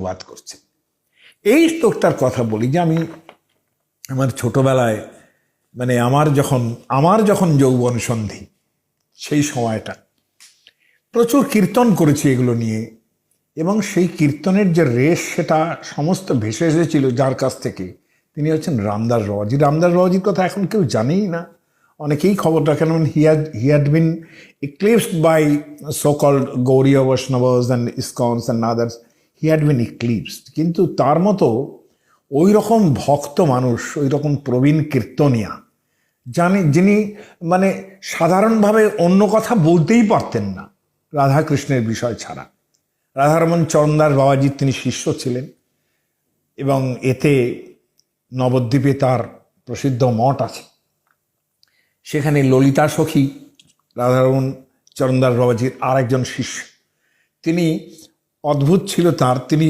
বাদ করছেন। এই শ্লোকটার কথা বলি যে আমি আমার ছোটবেলায় মানে আমার যখন যৌবন সন্ধি সেই সময়টা প্রচুর কীর্তন করেছি এগুলো নিয়ে, এবং সেই কীর্তনের যে রেশ সেটা সমস্ত ভেসে এসেছিল যার কাছ থেকে, তিনি হচ্ছেন রামদাস বাবাজি। রামদাস বাবাজির কথা এখন কেউ জানেই না, অনেকেই খবর রাখেন। He had been eclipsed by so-called Gauriya Vaishnavas and ISKCONs and others. He had been eclipsed. কিন্তু তার মতো ওই রকম ভক্ত মানুষ, ওই রকম প্রবীণ কীর্তনিয়া যিনি মানে সাধারণভাবে অন্য কথা বলতেই পারতেন না রাধাকৃষ্ণের বিষয় ছাড়া। রাধারমণ চরণদাস বাবাজির তিনি শিষ্য ছিলেন, এবং এতে নবদ্বীপে তার প্রসিদ্ধ মঠ আছে। সেখানে ললিতা সখী রাধারমণ চরণদাস বাবাজির আর একজন শিষ্য। তিনি অদ্ভুত ছিল তিনি